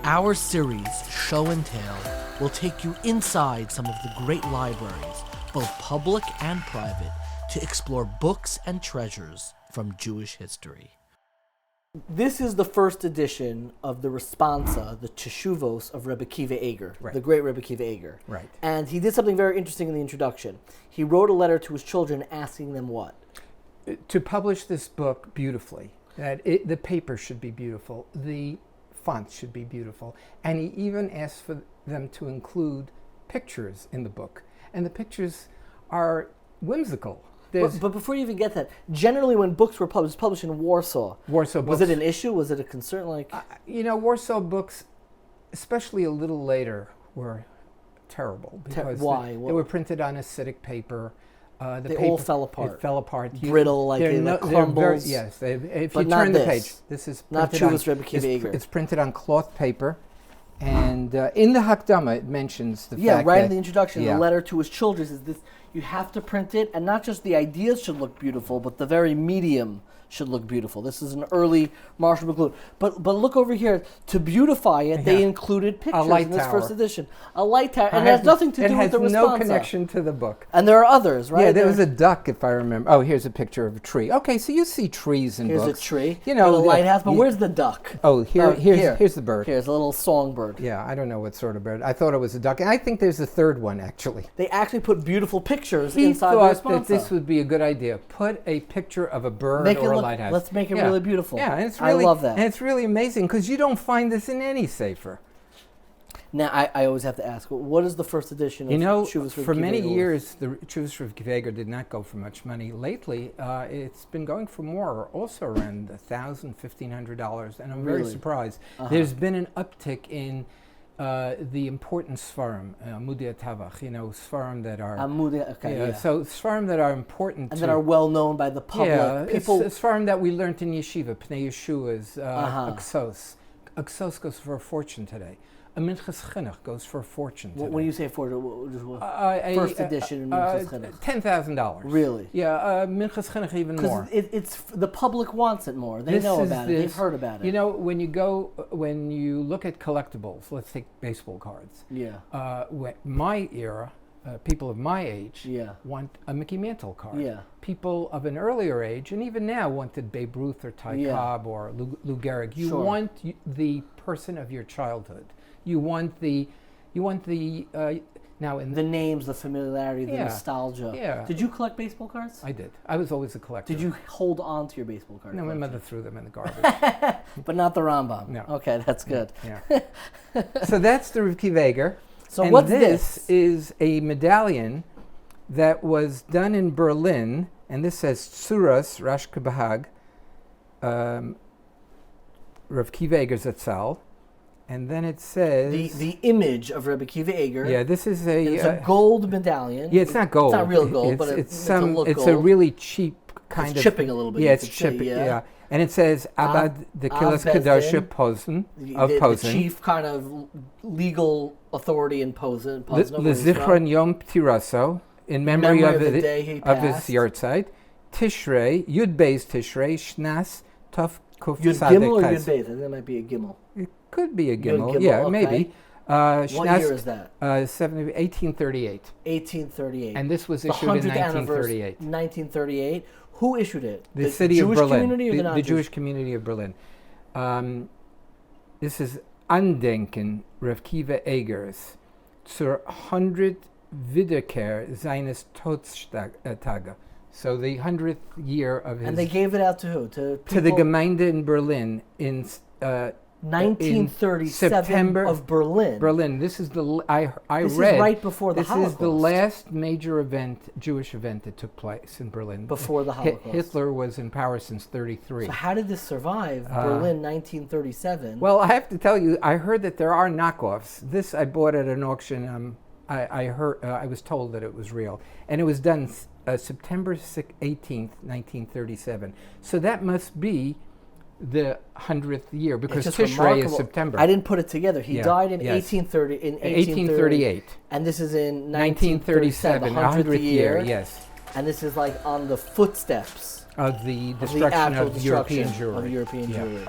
Our series, Show and Tell, will take you inside some of the great libraries, both public and private, to explore books and treasures from Jewish history. This is the first edition of the Responsa, the Teshuvos of Rabbi Akiva Eiger, Right. the great Rabbi Akiva Eiger. Right. And he did something very interesting in the introduction. He wrote a letter to his children asking them what? To publish this book beautifully, the paper should be beautiful, the fonts should be beautiful, and he even asked for them to include pictures in the book. And the pictures are whimsical. But before you even get that, generally when books were published in Warsaw. Warsaw books. Was it an issue? Was it a concern? Warsaw books, especially a little later, were terrible because why? They were printed on acidic paper. They all fell apart. It fell apart. Brittle, it crumbles. If but you not turn this. the page, this is not Jewish Rabbi Akiva Eiger. It's printed on cloth paper, and in the Hakdama it mentions the fact right that, in the introduction, the letter to his children is this: you have to print it, and not just the ideas should look beautiful, but the very medium should look beautiful. This is an early Marshall McLuhan. But look over here. To beautify it, they included pictures in this first edition. A light tower. And it has nothing to do with the Responsa. It has no connection to the book. And there are others, right? Yeah, there was a duck, if I remember. Oh, here's a picture of a tree. Okay, so you see trees in books. Here's a tree. You know, a lighthouse. But where's the duck? Oh, here's the bird. Here's a little songbird. Yeah, I don't know what sort of bird. I thought it was a duck. And I think there's a third one, actually. They actually put beautiful pictures inside the Responsa. He thought that this would be a good idea. Put a picture of a bird or a lighthouse. Let's make it really beautiful. Yeah, and it's really, I love that. And it's really amazing because you don't find this in any sefer. Now, I always have to ask, what is the first edition of Teshuvos for many years, the Teshuvos Rabbi Akiva Eiger did not go for much money. Lately, it's been going for more, also around $1,000, $1,500, and I'm very surprised. There's been an uptick in the important Sfarim, Amudei Tavach, Sfarim that are... So Sfarim that are important and that are well known by the public. Yeah, it's Sfarim that we learned in Yeshiva, Pnei Yeshua's, Aksos. Aksos goes for a fortune today. A Minchas Chinuch goes for a fortune today. When you say fortune, first edition Minchas Chinuch? $10,000. Really? Yeah, Minchas Chinuch even more. It's the public wants it more. They know about it. They've heard about it. When you look at collectibles, let's take baseball cards. Yeah. My era, people of my age want a Mickey Mantle card. Yeah. People of an earlier age, and even now, wanted Babe Ruth or Ty Cobb or Lou Gehrig. You want the person of your childhood. You want the now in the names, the familiarity, the nostalgia. Yeah. Did you collect baseball cards? I did. I was always a collector. Did you hold on to your baseball cards? No, my mother threw them in the garbage. But not the Rambam. No. Okay, that's good. Yeah. So that's the Rabbi Akiva Eiger. So what's this? This is a medallion that was done in Berlin, and this says Tsuras Rash Bahag, Rabbi Akiva Eiger Zatzal. And then it says... The image of Rabbi Akiva Eiger. Yeah, this is it's a gold medallion. Yeah, it's not gold. It's not real gold, but it's gold. A really cheap kind of... chipping a little bit. Yeah, it's chipping, yeah. And it says Abad the Kilas Kadosha Posen, of Posen. The chief kind of legal authority in Posen. Lezichron Yom Ptiraso, in memory of his yahrzeit. Tishrei, Yud Beis Tishrei, Shnas, Tov Kuf Yud Gimel or Yud Beis? I think that might be a Gimel. Could be a Gimel, yeah, maybe. What year is that? 1838. 1838. And this was issued in 1938. 1938. Who issued it? The city of Berlin. Community or the Jewish community of Berlin. This is Andenken Rav Akiva Eigers zur 100 Wiederkehr seines Todestage. So the 100th year of his... And they gave it out to who? To the Gemeinde in Berlin in 1937 September of Berlin. Berlin. This is This is right before the Holocaust. This is the last major Jewish event that took place in Berlin. Before the Holocaust. Hitler was in power since 1933. So how did this survive Berlin 1937? Well, I have to tell you, I heard that there are knockoffs. This I bought at an auction. I was told that it was real. And it was done September 18th, 1937. So that must be the 100th year, because Tishrei is September. I didn't put it together. He died in 1838. And this is in 1937, the 100th year. Yes. And this is like on the footsteps of the destruction of European Jewry. Jewry.